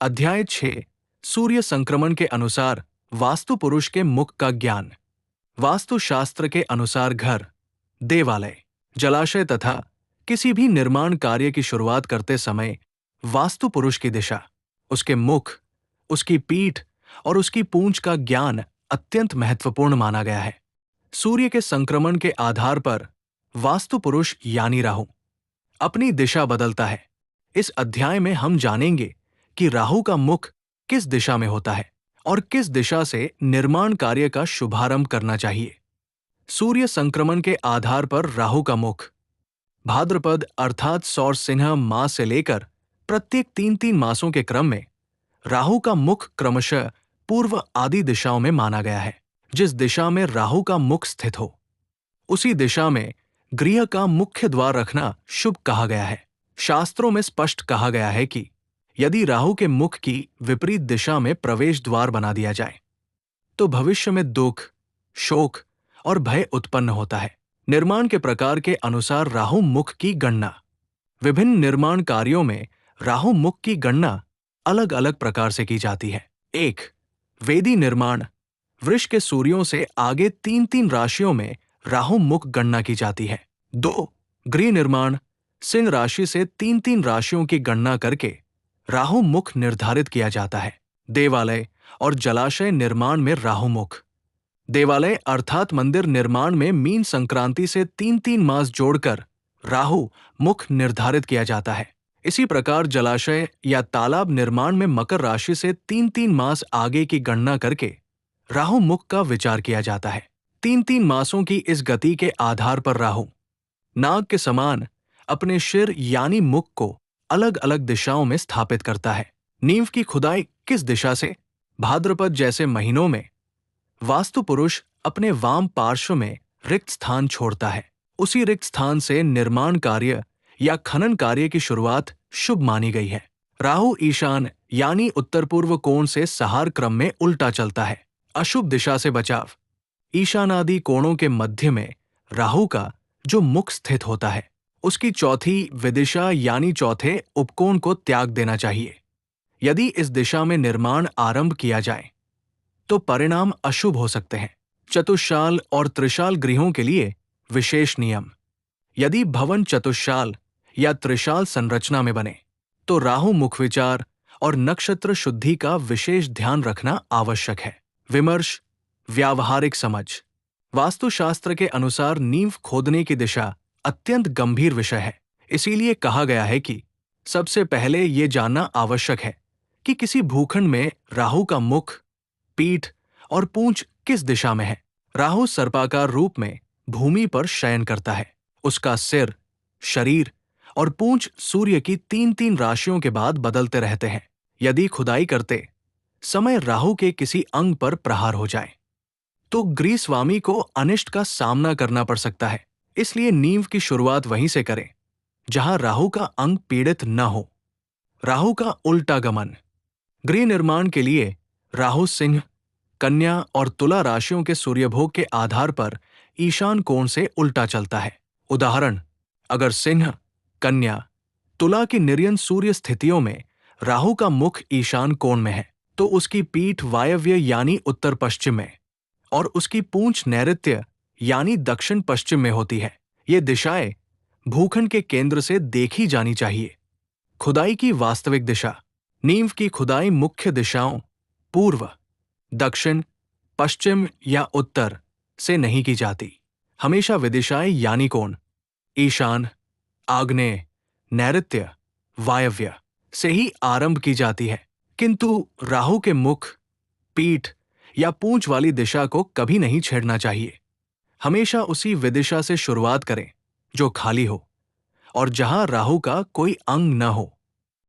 अध्याय 6 सूर्य संक्रमण के अनुसार वास्तु पुरुष के मुख का ज्ञान। वास्तुशास्त्र के अनुसार घर, देवालय, जलाशय तथा किसी भी निर्माण कार्य की शुरुआत करते समय वास्तु पुरुष की दिशा, उसके मुख, उसकी पीठ और उसकी पूंछ का ज्ञान अत्यंत महत्वपूर्ण माना गया है। सूर्य के संक्रमण के आधार पर वास्तु पुरुष यानी राहु अपनी दिशा बदलता है। इस अध्याय में हम जानेंगे कि राहु का मुख किस दिशा में होता है और किस दिशा से निर्माण कार्य का शुभारंभ करना चाहिए। सूर्य संक्रमण के आधार पर राहु का मुख भाद्रपद अर्थात सौर सिन्हा मास से लेकर प्रत्येक 3-3 मासों के क्रम में राहु का मुख क्रमशः पूर्व आदि दिशाओं में माना गया है। जिस दिशा में राहु का मुख स्थित हो उसी दिशा में गृह का मुख्य द्वार रखना शुभ कहा गया है। शास्त्रों में स्पष्ट कहा गया है कि यदि राहु के मुख की विपरीत दिशा में प्रवेश द्वार बना दिया जाए तो भविष्य में दुख, शोक और भय उत्पन्न होता है। निर्माण के प्रकार के अनुसार राहु मुख की गणना। विभिन्न निर्माण कार्यों में राहु मुख की गणना अलग अलग प्रकार से की जाती है। 1. वेदी निर्माण। वृष के सूर्यों से आगे 3-3 राशियों में राहु मुख गणना की जाती है। 2. गृह निर्माण। सिंह राशि से 3-3 राशियों की गणना करके राहु मुख निर्धारित किया जाता है। देवालय और जलाशय निर्माण में राहु मुख। देवालय अर्थात मंदिर निर्माण में मीन संक्रांति से 3-3 मास जोड़कर राहु मुख निर्धारित किया जाता है। इसी प्रकार जलाशय या तालाब निर्माण में मकर राशि से 3-3 मास आगे की गणना करके राहु मुख का विचार किया जाता है। 3-3 मासों की इस गति के आधार पर राहु नाग के समान अपने सिर यानी मुख को अलग अलग दिशाओं में स्थापित करता है। नींव की खुदाई किस दिशा से? भाद्रपद जैसे महीनों में वास्तु पुरुष अपने वाम पार्श्व में रिक्त स्थान छोड़ता है। उसी रिक्त स्थान से निर्माण कार्य या खनन कार्य की शुरुआत शुभ मानी गई है। राहु ईशान यानी उत्तर पूर्व कोण से सहार क्रम में उल्टा चलता है। अशुभ दिशा से बचाव। ईशानादि कोणों के मध्य में राहु का जो मुख स्थित होता है उसकी चौथी विदिशा यानी चौथे उपकोण को त्याग देना चाहिए। यदि इस दिशा में निर्माण आरंभ किया जाए तो परिणाम अशुभ हो सकते हैं। चतुष्शाल और त्रिशाल गृहों के लिए विशेष नियम। यदि भवन चतुष्शाल या त्रिशाल संरचना में बने तो राहु मुख विचार और नक्षत्र शुद्धि का विशेष ध्यान रखना आवश्यक है। विमर्श, व्यावहारिक समझ। वास्तुशास्त्र के अनुसार नींव खोदने की दिशा अत्यंत गंभीर विषय है। इसीलिए कहा गया है कि सबसे पहले ये जानना आवश्यक है कि किसी भूखंड में राहु का मुख, पीठ और पूंछ किस दिशा में है। राहु सर्पाकार रूप में भूमि पर शयन करता है। उसका सिर, शरीर और पूंछ सूर्य की 3-3 राशियों के बाद बदलते रहते हैं। यदि खुदाई करते समय राहु के किसी अंग पर प्रहार हो जाए तो गृहस्वामी को अनिष्ट का सामना करना पड़ सकता है। इसलिए नींव की शुरुआत वहीं से करें जहां राहु का अंग पीड़ित न हो। राहु का उल्टा गमन। गृह निर्माण के लिए राहु सिंह, कन्या और तुला राशियों के सूर्यभोग के आधार पर ईशान कोण से उल्टा चलता है। उदाहरण, अगर सिंह, कन्या, तुला की निर्यन सूर्य स्थितियों में राहु का मुख ईशान कोण में है तो उसकी पीठ वायव्य यानी उत्तर पश्चिम में और उसकी पूंछ नैऋत्य यानी दक्षिण पश्चिम में होती है। ये दिशाएं भूखंड के केंद्र से देखी जानी चाहिए। खुदाई की वास्तविक दिशा। नींव की खुदाई मुख्य दिशाओं पूर्व, दक्षिण, पश्चिम या उत्तर से नहीं की जाती। हमेशा विदिशाएं यानी कोण ईशान, आग्नेय, नैऋत्य, वायव्य से ही आरंभ की जाती है। किंतु राहु के मुख, पीठ या पूंछ वाली दिशा को कभी नहीं छेड़ना चाहिए। हमेशा उसी विदिशा से शुरुआत करें जो खाली हो और जहां राहु का कोई अंग न हो।